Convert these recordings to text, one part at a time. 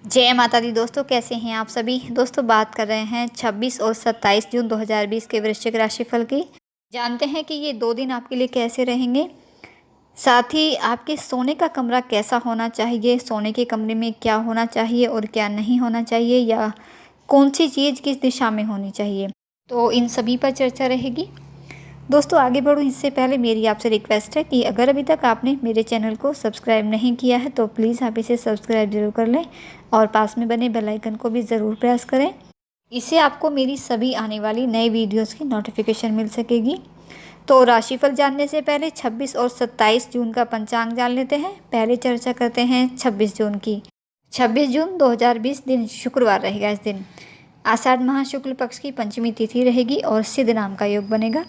जय माता दी दोस्तों, कैसे हैं आप सभी। दोस्तों बात कर रहे हैं 26 और 27 जून 2020 के वृश्चिक राशिफल की। जानते हैं कि ये 2 दिन आपके लिए कैसे रहेंगे। साथ ही आपके सोने का कमरा कैसा होना चाहिए, सोने के कमरे में क्या होना चाहिए और क्या नहीं होना चाहिए, या कौन सी चीज़ किस दिशा में होनी चाहिए, तो इन सभी पर चर्चा रहेगी। दोस्तों आगे बढ़ूँ इससे पहले मेरी आपसे रिक्वेस्ट है कि अगर अभी तक आपने मेरे चैनल को सब्सक्राइब नहीं किया है तो प्लीज़ आप इसे सब्सक्राइब ज़रूर कर लें और पास में बने बेल आइकन को भी ज़रूर प्रेस करें। इससे आपको मेरी सभी आने वाली नई वीडियोस की नोटिफिकेशन मिल सकेगी। तो राशिफल जानने से पहले 26 और 27 जून का पंचांग जान लेते हैं। पहले चर्चा करते हैं 26 जून की। 26 जून 2020 दिन शुक्रवार रहेगा। इस दिन आषाढ़ माह शुक्ल पक्ष की पंचमी तिथि रहेगी और सिद्ध नाम का योग बनेगा।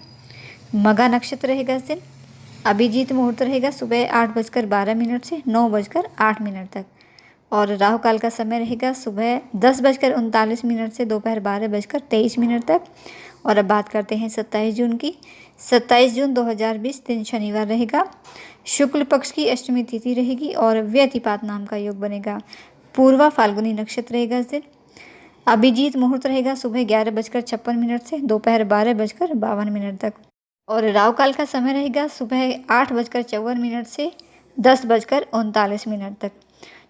मगा नक्षत्र रहेगा इस दिन। अभिजीत मुहूर्त रहेगा सुबह 8:12 से 9:08 तक और राहु काल का समय रहेगा सुबह 10:39 से दोपहर 12:23 तक। और अब बात करते हैं 27 जून की। 27 जून 2020 दिन शनिवार रहेगा। शुक्ल पक्ष की अष्टमी तिथि रहेगी और व्यतिपात नाम का योग बनेगा। पूर्वा फाल्गुनी नक्षत्र रहेगा इस दिन। अभिजीत मुहूर्त रहेगा सुबह 11:56 से दोपहर 12:52 तक और राहु काल का समय रहेगा सुबह 8:54 से 10:39 तक।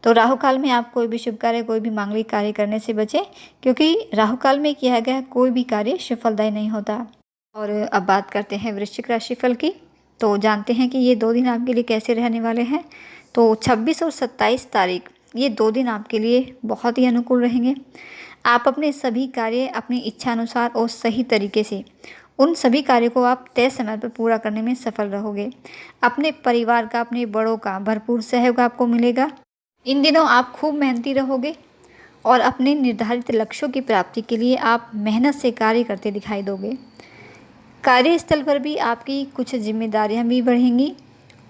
तो राहु काल में आप कोई भी शुभ कार्य, कोई भी मांगलिक कार्य करने से बचें, क्योंकि राहु काल में किया गया कोई भी कार्य सफलदायी नहीं होता। और अब बात करते हैं वृश्चिक राशिफल की। तो जानते हैं कि ये 2 दिन आपके लिए कैसे रहने वाले हैं। तो 26 और 27 तारीख ये 2 दिन आपके लिए बहुत ही अनुकूल रहेंगे। आप अपने सभी कार्य अपनी इच्छा अनुसार और सही तरीके से उन सभी कार्यों को आप तय समय पर पूरा करने में सफल रहोगे। अपने परिवार का, अपने बड़ों का भरपूर सहयोग आपको मिलेगा। इन दिनों आप खूब मेहनती रहोगे और अपने निर्धारित लक्ष्यों की प्राप्ति के लिए आप मेहनत से कार्य करते दिखाई दोगे। कार्यस्थल पर भी आपकी कुछ जिम्मेदारियां भी बढ़ेंगी।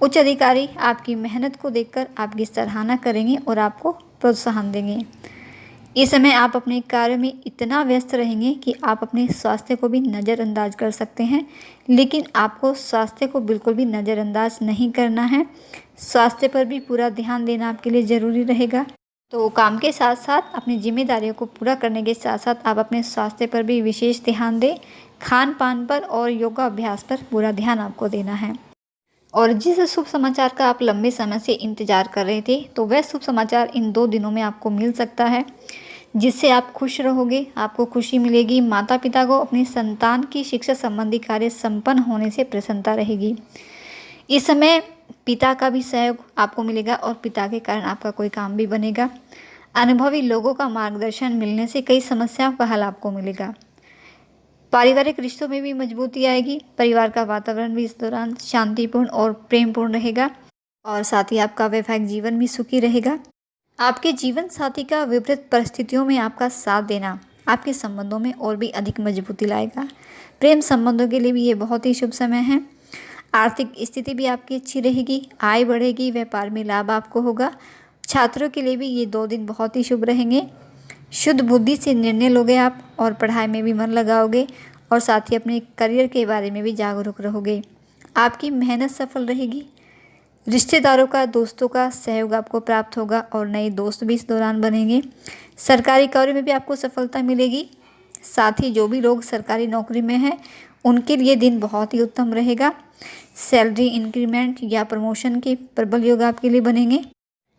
उच्च अधिकारी आपकी मेहनत को देखकर आपकी सराहना करेंगे और आपको प्रोत्साहन देंगे। इस समय आप अपने कार्य में इतना व्यस्त रहेंगे कि आप अपने स्वास्थ्य को भी नज़रअंदाज कर सकते हैं, लेकिन आपको स्वास्थ्य को बिल्कुल भी नज़रअंदाज नहीं करना है। स्वास्थ्य पर भी पूरा ध्यान देना आपके लिए ज़रूरी रहेगा। तो काम के साथ साथ अपनी जिम्मेदारियों को पूरा करने के साथ साथ आप अपने स्वास्थ्य पर भी विशेष ध्यान दें। खान पान पर और योगा अभ्यास पर पूरा ध्यान आपको देना है। और जिस शुभ समाचार का आप लंबे समय से इंतजार कर रहे थे, तो वह शुभ समाचार इन 2 दिनों में आपको मिल सकता है, जिससे आप खुश रहोगे, आपको खुशी मिलेगी। माता पिता को अपनी संतान की शिक्षा संबंधी कार्य संपन्न होने से प्रसन्नता रहेगी। इस समय पिता का भी सहयोग आपको मिलेगा और पिता के कारण आपका कोई काम भी बनेगा। अनुभवी लोगों का मार्गदर्शन मिलने से कई समस्याओं का हल आपको मिलेगा। पारिवारिक रिश्तों में भी मजबूती आएगी। परिवार का वातावरण भी इस दौरान शांतिपूर्ण और प्रेमपूर्ण रहेगा और साथ ही आपका वैवाहिक जीवन भी सुखी रहेगा। आपके जीवन साथी का विपरीत परिस्थितियों में आपका साथ देना आपके संबंधों में और भी अधिक मजबूती लाएगा। प्रेम संबंधों के लिए भी ये बहुत ही शुभ समय है। आर्थिक स्थिति भी आपकी अच्छी रहेगी, आय बढ़ेगी, व्यापार में लाभ आपको होगा। छात्रों के लिए भी ये 2 दिन बहुत ही शुभ रहेंगे। शुद्ध बुद्धि से निर्णय लोगे आप और पढ़ाई में भी मन लगाओगे और साथ ही अपने करियर के बारे में भी जागरूक रहोगे। आपकी मेहनत सफल रहेगी। रिश्तेदारों का, दोस्तों का सहयोग आपको प्राप्त होगा और नए दोस्त भी इस दौरान बनेंगे। सरकारी कार्य में भी आपको सफलता मिलेगी। साथ ही जो भी लोग सरकारी नौकरी में हैं उनके लिए दिन बहुत ही उत्तम रहेगा। सैलरी इंक्रीमेंट या प्रमोशन के प्रबल योग आपके लिए बनेंगे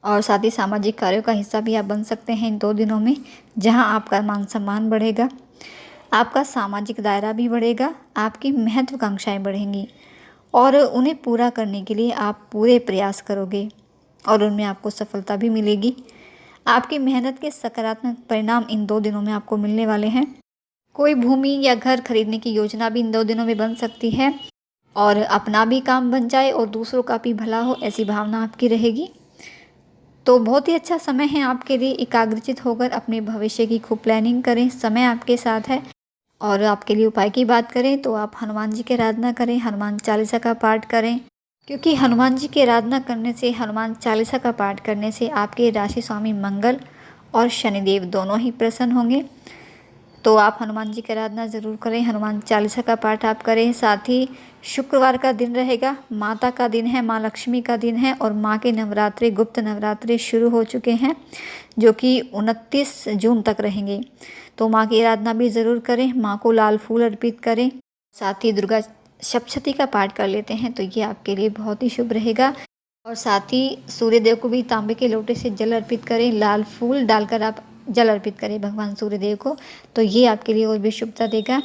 और साथ ही सामाजिक कार्यों का हिस्सा भी आप बन सकते हैं इन 2 दिनों में, जहां आपका मान सम्मान बढ़ेगा, आपका सामाजिक दायरा भी बढ़ेगा, आपकी महत्वाकांक्षाएं बढ़ेंगी और उन्हें पूरा करने के लिए आप पूरे प्रयास करोगे और उनमें आपको सफलता भी मिलेगी। आपकी मेहनत के सकारात्मक परिणाम इन 2 दिनों में आपको मिलने वाले हैं। कोई भूमि या घर खरीदने की योजना भी इन 2 दिनों में बन सकती है और अपना भी काम बन जाए और दूसरों का भी भला हो, ऐसी भावना आपकी रहेगी। तो बहुत ही अच्छा समय है आपके लिए। एकाग्रचित होकर अपने भविष्य की खूब प्लानिंग करें, समय आपके साथ है। और आपके लिए उपाय की बात करें तो आप हनुमान जी की आराधना करें, हनुमान चालीसा का पाठ करें, क्योंकि हनुमान जी की आराधना करने से, हनुमान चालीसा का पाठ करने से आपके राशि स्वामी मंगल और शनिदेव दोनों ही प्रसन्न होंगे। तो आप हनुमान जी की आराधना ज़रूर करें, हनुमान चालीसा का पाठ आप करें। साथ ही शुक्रवार का दिन रहेगा, माता का दिन है, माँ लक्ष्मी का दिन है और माँ के नवरात्रि, गुप्त नवरात्रि शुरू हो चुके हैं जो कि 29 जून तक रहेंगे। तो माँ की आराधना भी ज़रूर करें, माँ को लाल फूल अर्पित करें। साथ ही दुर्गा सप्तशती का पाठ कर लेते हैं तो ये आपके लिए बहुत ही शुभ रहेगा। और साथ ही सूर्यदेव को भी तांबे के लोटे से जल अर्पित करें, लाल फूल डालकर आप जल अर्पित करें भगवान सूर्यदेव को, तो ये आपके लिए और भी शुभता देगा।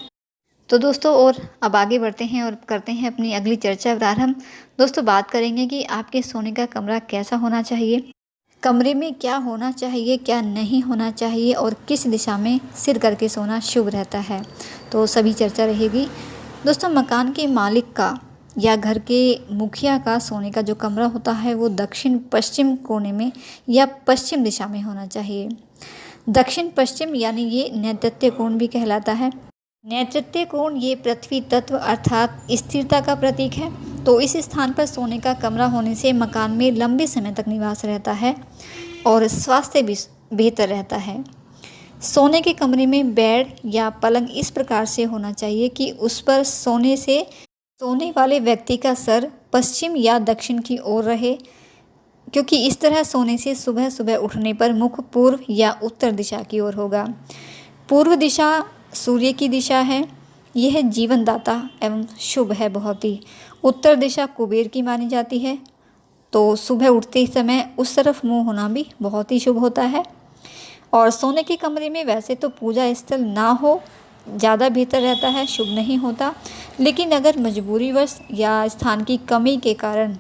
तो दोस्तों और अब आगे बढ़ते हैं और करते हैं अपनी अगली चर्चा प्रारंभ। दोस्तों बात करेंगे कि आपके सोने का कमरा कैसा होना चाहिए, कमरे में क्या होना चाहिए, क्या नहीं होना चाहिए और किस दिशा में सिर करके सोना शुभ रहता है, तो सभी चर्चा रहेगी। दोस्तों मकान के मालिक का या घर के मुखिया का सोने का जो कमरा होता है वो दक्षिण पश्चिम कोने में या पश्चिम दिशा में होना चाहिए। दक्षिण पश्चिम यानी ये नैऋत्य कोण भी कहलाता है। नैऋत्य कोण ये पृथ्वी तत्व अर्थात स्थिरता का प्रतीक है। तो इस स्थान पर सोने का कमरा होने से मकान में लंबे समय तक निवास रहता है और स्वास्थ्य भी बेहतर रहता है। सोने के कमरे में बेड या पलंग इस प्रकार से होना चाहिए कि उस पर सोने से सोने वाले व्यक्ति का सर पश्चिम या दक्षिण की ओर रहे, क्योंकि इस तरह सोने से सुबह सुबह उठने पर मुख पूर्व या उत्तर दिशा की ओर होगा। पूर्व दिशा सूर्य की दिशा है, यह जीवनदाता एवं शुभ है बहुत ही। उत्तर दिशा कुबेर की मानी जाती है, तो सुबह उठते समय उस तरफ मुँह होना भी बहुत ही शुभ होता है। और सोने के कमरे में वैसे तो पूजा स्थल ना हो ज़्यादा बेहतर रहता है, शुभ नहीं होता, लेकिन अगर मजबूरीवश या स्थान की कमी के कारण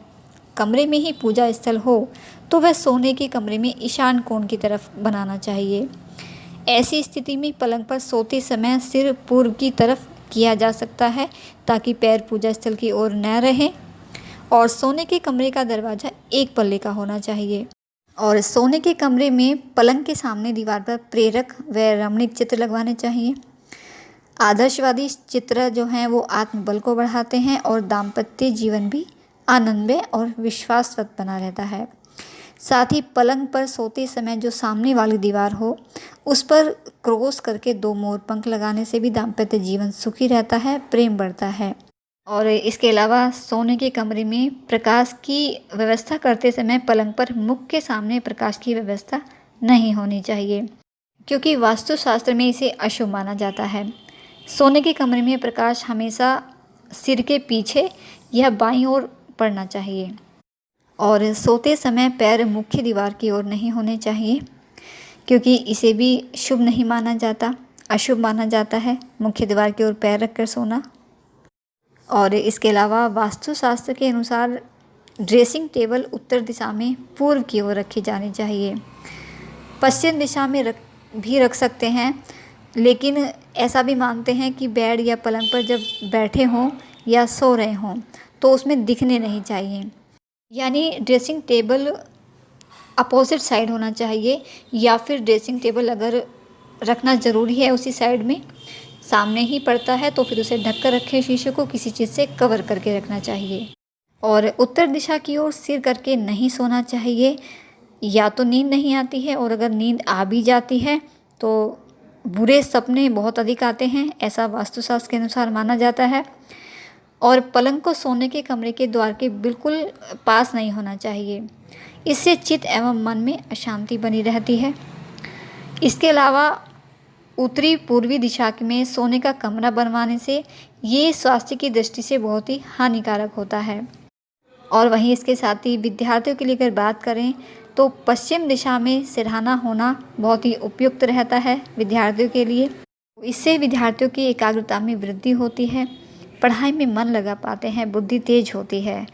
कमरे में ही पूजा स्थल हो तो वह सोने के कमरे में ईशान कोण की तरफ बनाना चाहिए। ऐसी स्थिति में पलंग पर सोते समय सिर पूर्व की तरफ किया जा सकता है ताकि पैर पूजा स्थल की ओर न रहें। और सोने के कमरे का दरवाज़ा एक पल्ले का होना चाहिए। और सोने के कमरे में पलंग के सामने दीवार पर प्रेरक व रमणीक चित्र लगवाने चाहिए। आदर्शवादी चित्र जो हैं वो आत्मबल को बढ़ाते हैं और दाम्पत्य जीवन भी आनंदमय और विश्वासवत बना रहता है। साथ ही पलंग पर सोते समय जो सामने वाली दीवार हो उस पर क्रॉस करके 2 मोर पंख लगाने से भी दाम्पत्य जीवन सुखी रहता है, प्रेम बढ़ता है। और इसके अलावा सोने के कमरे में प्रकाश की व्यवस्था करते समय पलंग पर मुख के सामने प्रकाश की व्यवस्था नहीं होनी चाहिए, क्योंकि वास्तुशास्त्र में इसे अशुभ माना जाता है। सोने के कमरे में प्रकाश हमेशा सिर के पीछे या बाईं ओर पड़ना चाहिए। और सोते समय पैर मुख्य दीवार की ओर नहीं होने चाहिए, क्योंकि इसे भी शुभ नहीं माना जाता, अशुभ माना जाता है मुख्य दीवार की ओर पैर रखकर सोना। और इसके अलावा वास्तुशास्त्र के अनुसार ड्रेसिंग टेबल उत्तर दिशा में पूर्व की ओर रखी जानी चाहिए। पश्चिम दिशा में भी रख सकते हैं, लेकिन ऐसा भी मानते हैं कि बेड या पलंग पर जब बैठे हों या सो रहे हों तो उसमें दिखने नहीं चाहिए, यानी ड्रेसिंग टेबल अपोजिट साइड होना चाहिए, या फिर ड्रेसिंग टेबल अगर रखना ज़रूरी है उसी साइड में सामने ही पड़ता है तो फिर उसे ढक कर रखें, शीशे को किसी चीज़ से कवर करके रखना चाहिए। और उत्तर दिशा की ओर सिर करके नहीं सोना चाहिए, या तो नींद नहीं आती है और अगर नींद आ भी जाती है तो बुरे सपने बहुत अधिक आते हैं, ऐसा वास्तुशास्त्र के अनुसार माना जाता है। और पलंग को सोने के कमरे के द्वार के बिल्कुल पास नहीं होना चाहिए, इससे चित्त एवं मन में अशांति बनी रहती है। इसके अलावा उत्तरी पूर्वी दिशा में सोने का कमरा बनवाने से ये स्वास्थ्य की दृष्टि से बहुत ही हानिकारक होता है। और वहीं इसके साथ ही विद्यार्थियों के लिए अगर बात करें तो पश्चिम दिशा में सिरहाना होना बहुत ही उपयुक्त रहता है विद्यार्थियों के लिए। इससे विद्यार्थियों की एकाग्रता में वृद्धि होती है, पढ़ाई में मन लगा पाते हैं, बुद्धि तेज होती है।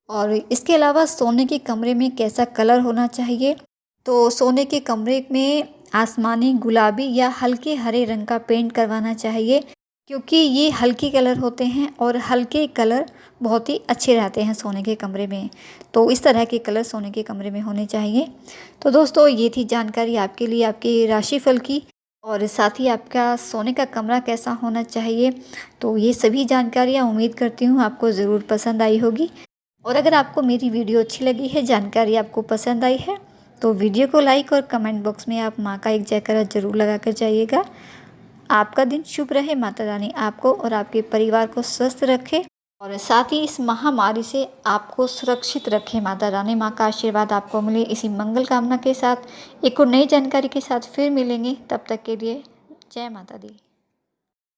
और इसके अलावा सोने के कमरे में कैसा कलर होना चाहिए, तो सोने के कमरे में आसमानी, गुलाबी या हल्के हरे रंग का पेंट करवाना चाहिए, क्योंकि ये हल्के कलर होते हैं और हल्के कलर बहुत ही अच्छे रहते हैं सोने के कमरे में। तो इस तरह के कलर सोने के कमरे में होने चाहिए। तो दोस्तों ये थी जानकारी आपके लिए आपके राशिफल की, और साथ ही आपका सोने का कमरा कैसा होना चाहिए। तो ये सभी जानकारियाँ उम्मीद करती हूँ आपको ज़रूर पसंद आई होगी। और अगर आपको मेरी वीडियो अच्छी लगी है, जानकारी आपको पसंद आई है, तो वीडियो को लाइक और कमेंट बॉक्स में आप माँ का एक जयकारा ज़रूर लगा कर जाइएगा। आपका दिन शुभ रहे। माता रानी आपको और आपके परिवार को स्वस्थ रखे और साथ ही इस महामारी से आपको सुरक्षित रखे। माता रानी माँ का आशीर्वाद आपको मिले। इसी मंगल कामना के साथ एक और नई जानकारी के साथ फिर मिलेंगे। तब तक के लिए जय माता दी।